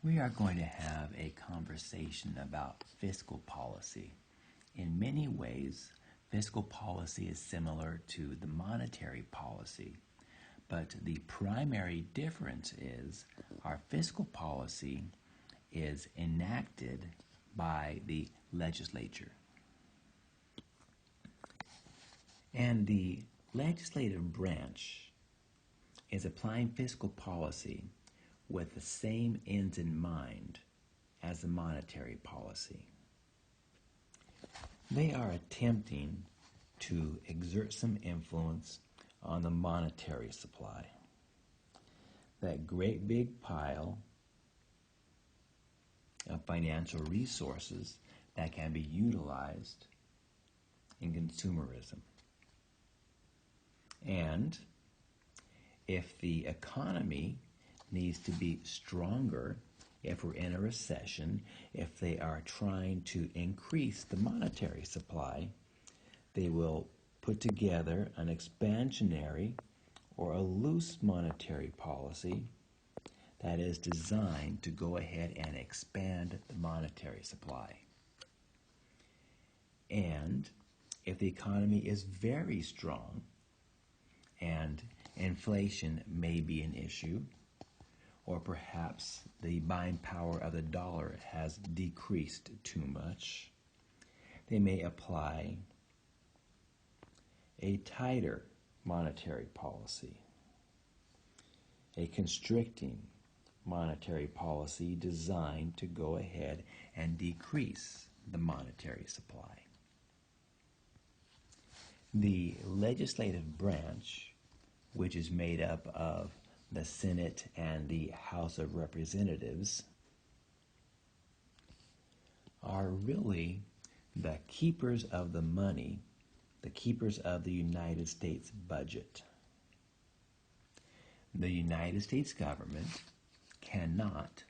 We are going to have a conversation about fiscal policy. In many ways, fiscal policy is similar to the monetary policy, but the primary difference is our fiscal policy is enacted by the legislature. And the legislative branch is applying fiscal policy with the same ends in mind as the monetary policy. They are attempting to exert some influence on the monetary supply. That great big pile of financial resources that can be utilized in consumerism. And if the economy needs to be stronger, if we're in a recession, if they are trying to increase the monetary supply, they will put together an expansionary or a loose monetary policy that is designed to go ahead and expand the monetary supply. And if the economy is very strong and inflation may be an issue, or perhaps the buying power of the dollar has decreased too much, they may apply a tighter monetary policy, a constricting monetary policy designed to go ahead and decrease the monetary supply. The legislative branch, which is made up of the Senate and the House of Representatives, are really the keepers of the money, the keepers of the United States budget. The United States government cannot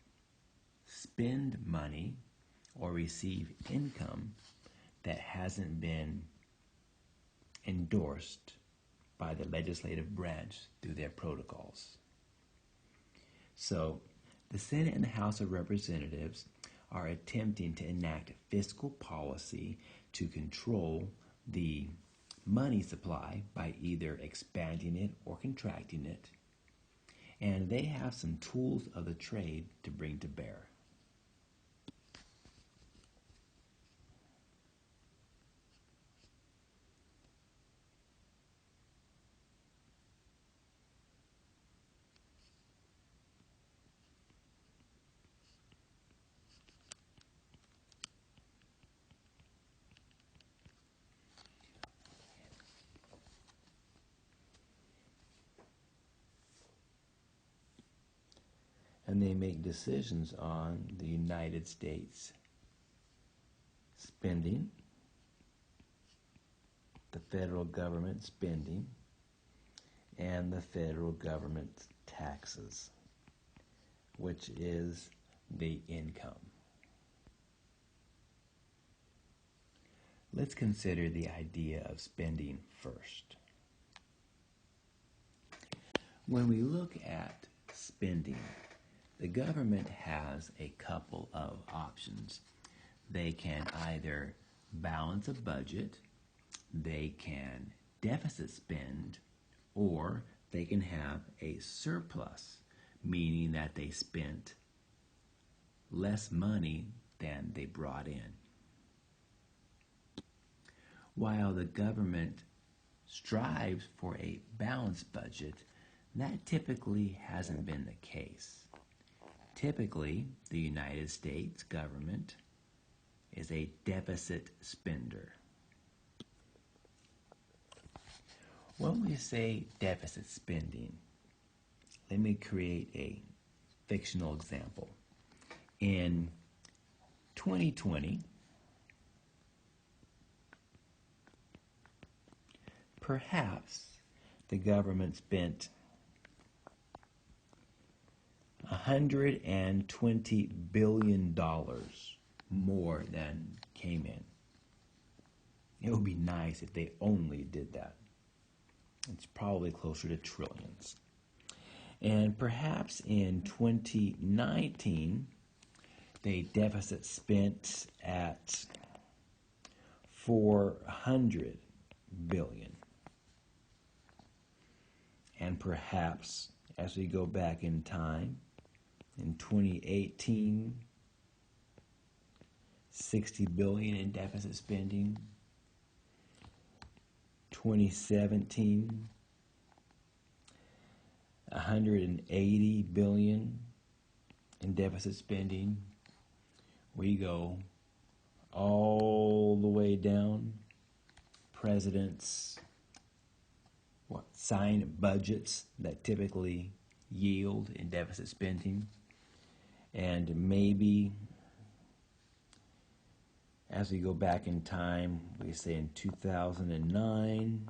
spend money or receive income that hasn't been endorsed by the legislative branch through their protocols. So, the Senate and the House of Representatives are attempting to enact fiscal policy to control the money supply by either expanding it or contracting it, and they have some tools of the trade to bring to bear. And they make decisions on the United States spending, the federal government spending, and the federal government's taxes, which is the income. Let's consider the idea of spending first. When we look at spending, the government has a couple of options. They can either balance a budget, they can deficit spend, or they can have a surplus, meaning that they spent less money than they brought in. While the government strives for a balanced budget, that typically hasn't been the case. Typically, the United States government is a deficit spender. When we say deficit spending, let me create a fictional example. In 2020, perhaps the government spent $120 billion more than came in. It would be nice if they only did that. It's probably closer to trillions. And perhaps in 2019, the deficit spent at 400 billion. And perhaps as we go back in time, in 2018, 60 billion in deficit spending. 2017, 180 billion in deficit spending. We go all the way down. Presidents sign budgets that typically yield in deficit spending. And maybe as we go back in time, we say in 2009,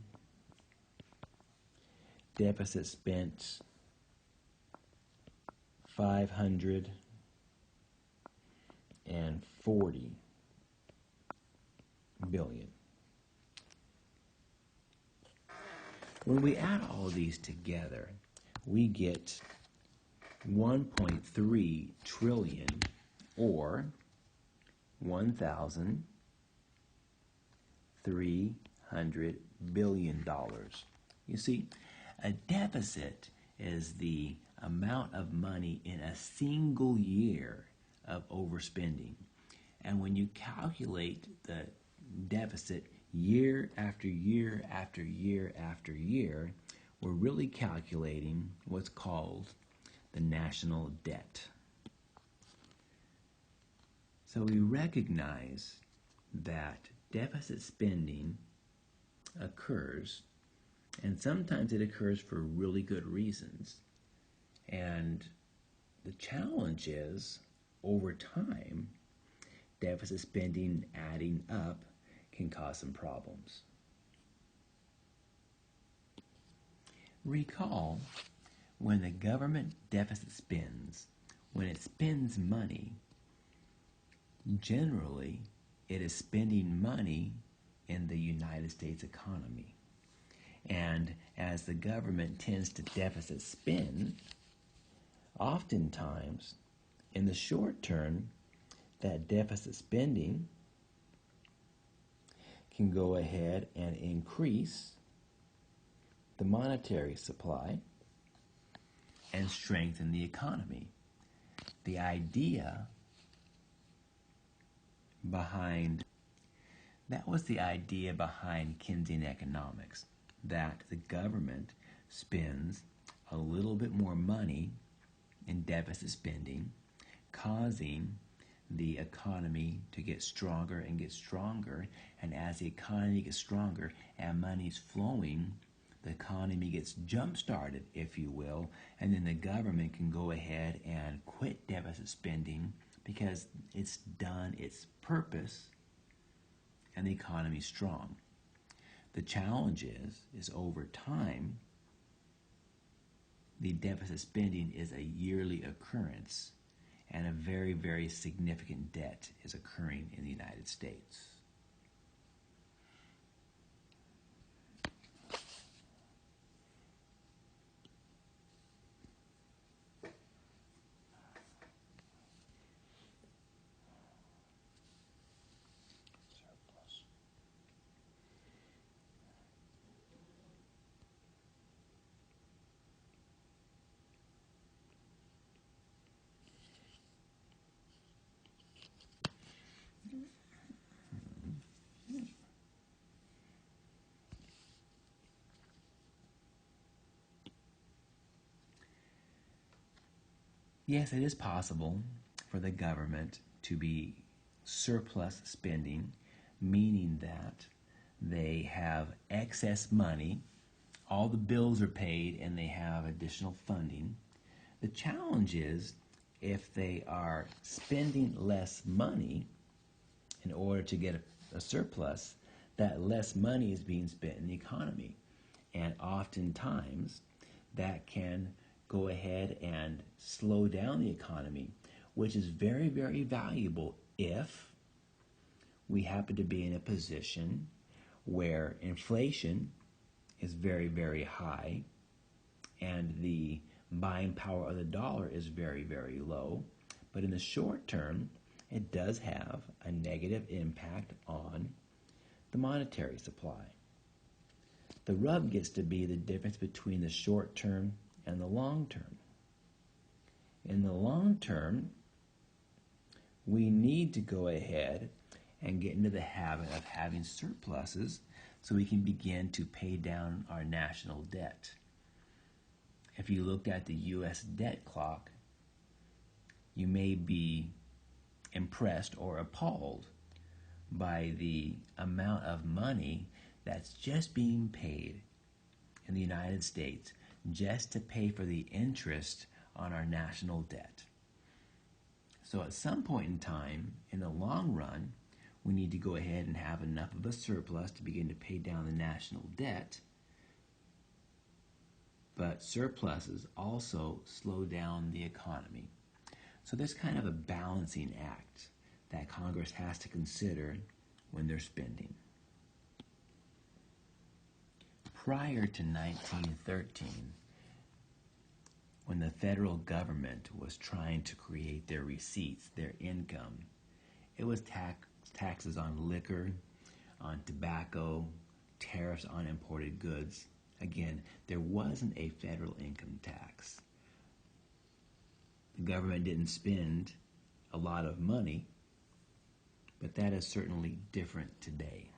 deficit spent 540 billion. When we add all these together, we get 1.3 trillion, or $1,300 billion. You see, a deficit is the amount of money in a single year of overspending. And when you calculate the deficit year after year after year after year, we're really calculating what's called the national debt. So we recognize that deficit spending occurs, and sometimes it occurs for really good reasons. And the challenge is, over time, deficit spending adding up can cause some problems. Recall, when the government deficit spends, when it spends money, generally it is spending money in the United States economy. And as the government tends to deficit spend, oftentimes in the short term, that deficit spending can go ahead and increase the monetary supply and strengthen the economy. The idea behind Keynesian economics, that the government spends a little bit more money in deficit spending, causing the economy to get stronger and get stronger, and as the economy gets stronger and money's flowing, the economy gets jump-started, if you will, and then the government can go ahead and quit deficit spending because it's done its purpose and the economy's strong. The challenge is over time, the deficit spending is a yearly occurrence, and a very, very significant debt is occurring in the United States. Yes, it is possible for the government to be surplus spending, meaning that they have excess money, all the bills are paid, and they have additional funding. The challenge is, if they are spending less money in order to get a surplus, that less money is being spent in the economy. And oftentimes, that can go ahead and slow down the economy, which is very, very valuable if we happen to be in a position where inflation is very, very high and the buying power of the dollar is very, very low. But in the short term, it does have a negative impact on the monetary supply. The rub gets to be the difference between the short term and the long term. In the long term, we need to go ahead and get into the habit of having surpluses so we can begin to pay down our national debt. If you looked at the U.S. debt clock, you may be impressed or appalled by the amount of money that's just being paid in the United States just to pay for the interest on our national debt. So at some point in time, in the long run, we need to go ahead and have enough of a surplus to begin to pay down the national debt. But surpluses also slow down the economy. So there's kind of a balancing act that Congress has to consider when they're spending. Prior to 1913, when the federal government was trying to create their receipts, their income, it was taxes on liquor, on tobacco, tariffs on imported goods. Again, there wasn't a federal income tax. The government didn't spend a lot of money, but that is certainly different today.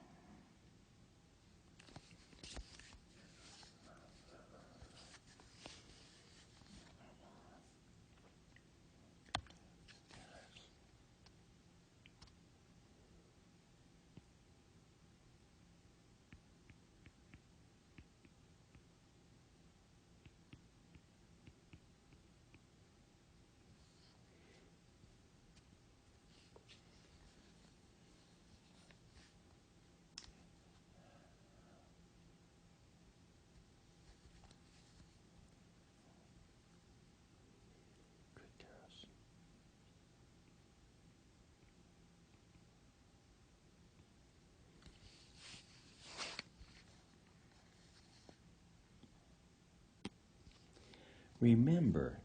Remember,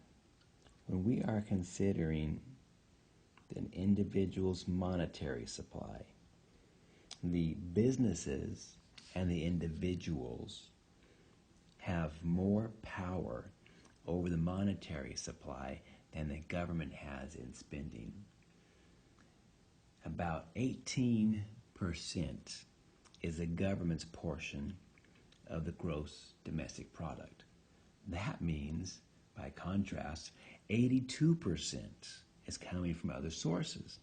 when we are considering an individual's monetary supply, the businesses and the individuals have more power over the monetary supply than the government has in spending. About 18% is the government's portion of the gross domestic product. That means, by contrast, 82% is coming from other sources.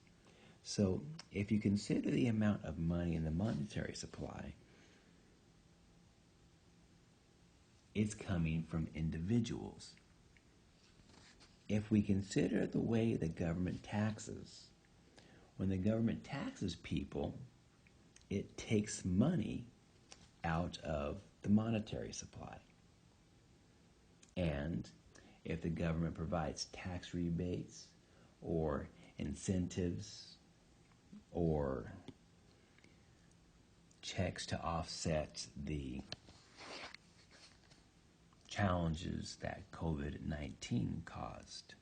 So if you consider the amount of money in the monetary supply, it's coming from individuals. If we consider the way the government taxes, when the government taxes people, it takes money out of the monetary supply. And if the government provides tax rebates or incentives or checks to offset the challenges that COVID-19 caused,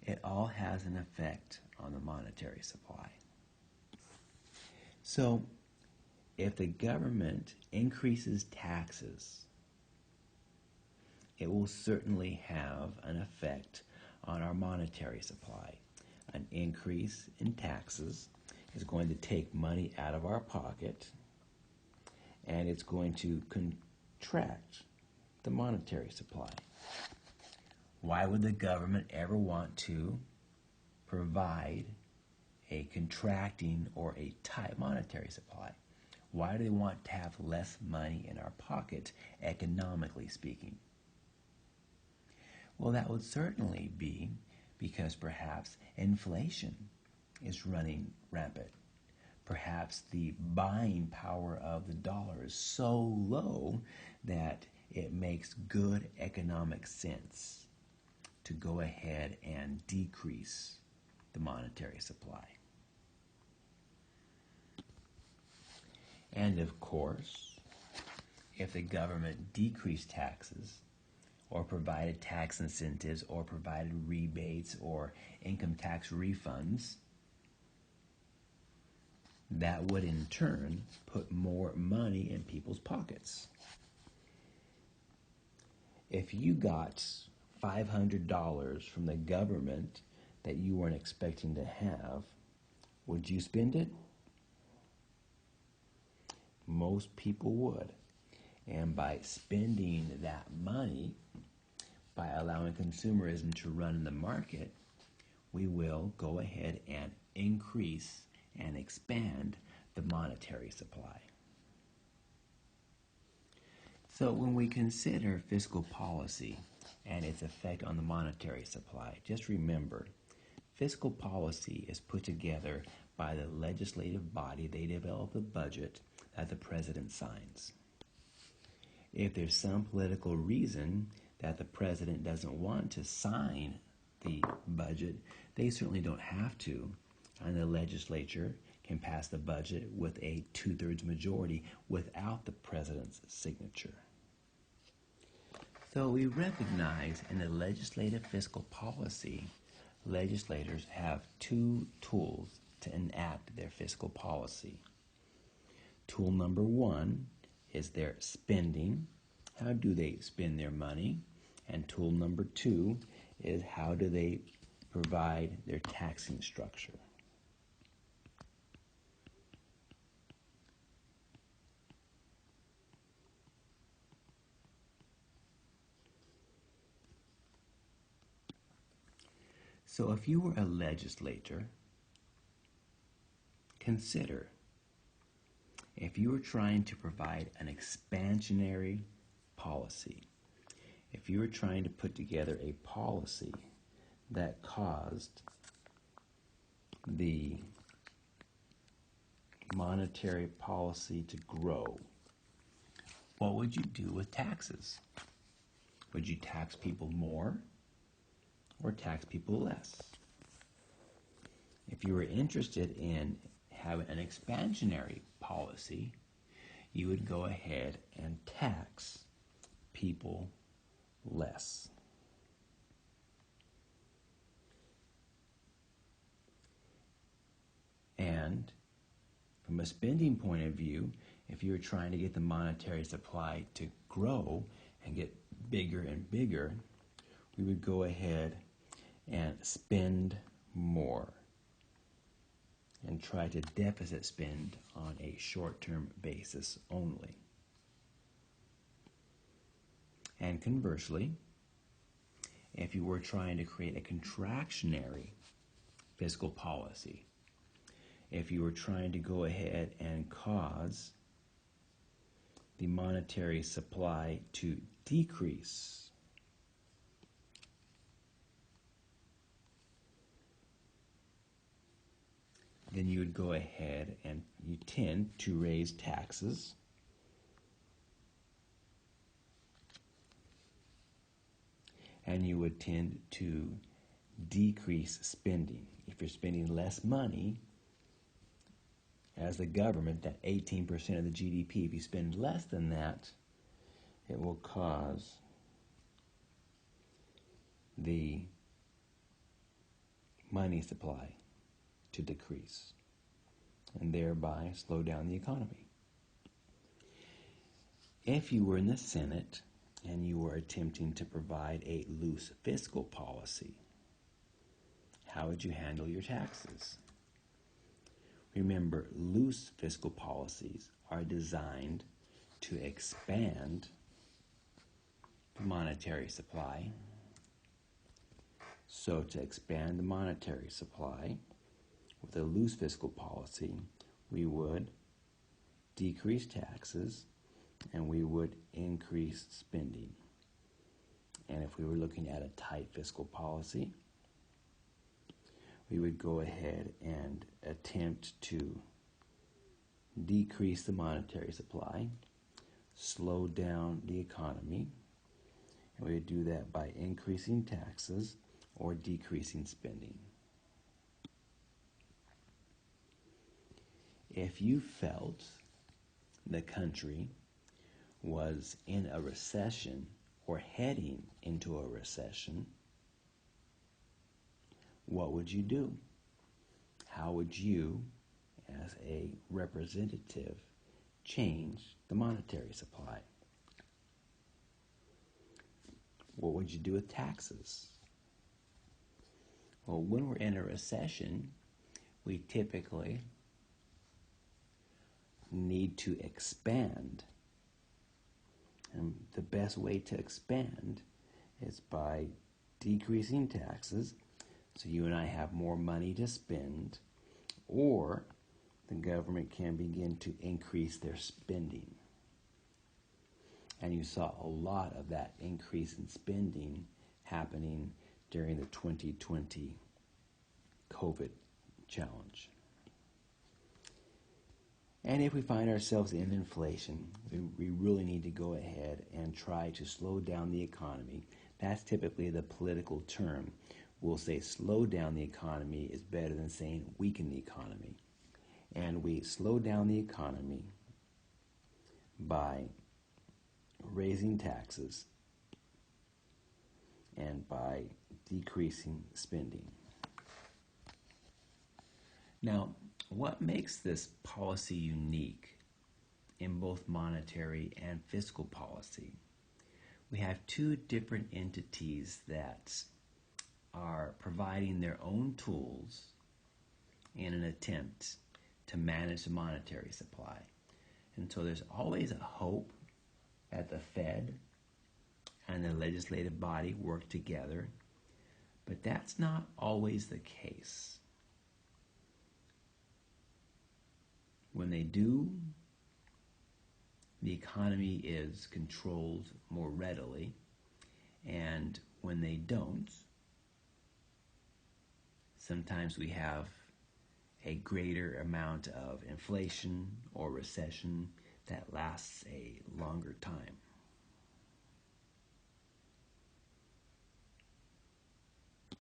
it all has an effect on the monetary supply. So, if the government increases taxes, it will certainly have an effect on our monetary supply. An increase in taxes is going to take money out of our pocket, and it's going to contract the monetary supply. Why would the government ever want to provide a contracting or a tight monetary supply? Why do they want to have less money in our pocket, economically speaking? Well, that would certainly be because perhaps inflation is running rampant. Perhaps the buying power of the dollar is so low that it makes good economic sense to go ahead and decrease the monetary supply. And of course, if the government decreased taxes, or provided tax incentives or provided rebates or income tax refunds, that would in turn put more money in people's pockets. If you got $500 from the government that you weren't expecting to have, would you spend it? Most people would. And by spending that money, by allowing consumerism to run in the market, we will go ahead and increase and expand the monetary supply. So when we consider fiscal policy and its effect on the monetary supply, just remember, fiscal policy is put together by the legislative body. They develop the budget that the president signs. If there's some political reason that the president doesn't want to sign the budget, they certainly don't have to, and the legislature can pass the budget with a 2/3 majority without the president's signature. So we recognize in the legislative fiscal policy, legislators have two tools to enact their fiscal policy. Tool number one is their spending. How do they spend their money? And tool number two is how do they provide their taxing structure. So if you were a legislator, consider if you were trying to provide an expansionary policy, if you were trying to put together a policy that caused the monetary policy to grow, what would you do with taxes? Would you tax people more or tax people less? If you were interested in having an expansionary policy, you would go ahead and tax people less. And from a spending point of view, if you were trying to get the monetary supply to grow and get bigger and bigger, we would go ahead and spend more and try to deficit spend on a short-term basis only. And conversely, if you were trying to create a contractionary fiscal policy, if you were trying to go ahead and cause the monetary supply to decrease, then you would go ahead and you tend to raise taxes and you would tend to decrease spending. If you're spending less money as the government, that 18% of the GDP, if you spend less than that, it will cause the money supply to decrease and thereby slow down the economy. If you were in the Senate and you were attempting to provide a loose fiscal policy, how would you handle your taxes? Remember, loose fiscal policies are designed to expand the monetary supply. So to expand the monetary supply with a loose fiscal policy, we would decrease taxes and we would increase spending. And if we were looking at a tight fiscal policy, we would go ahead and attempt to decrease the monetary supply, slow down the economy, and we would do that by increasing taxes or decreasing spending. If you felt the country was in a recession or heading into a recession, what would you do? How would you, as a representative, change the monetary supply? What would you do with taxes? Well, when we're in a recession, we typically need to expand. And the best way to expand is by decreasing taxes so you and I have more money to spend, or the government can begin to increase their spending. And you saw a lot of that increase in spending happening during the 2020 COVID challenge. And if we find ourselves in inflation, we really need to go ahead and try to slow down the economy. That's typically the political term. We'll say slow down the economy is better than saying weaken the economy. And we slow down the economy by raising taxes and by decreasing spending. Now, what makes this policy unique in both monetary and fiscal policy? We have two different entities that are providing their own tools in an attempt to manage the monetary supply. And so there's always a hope that the Fed and the legislative body work together, but that's not always the case. When they do, the economy is controlled more readily, and when they don't, sometimes we have a greater amount of inflation or recession that lasts a longer time.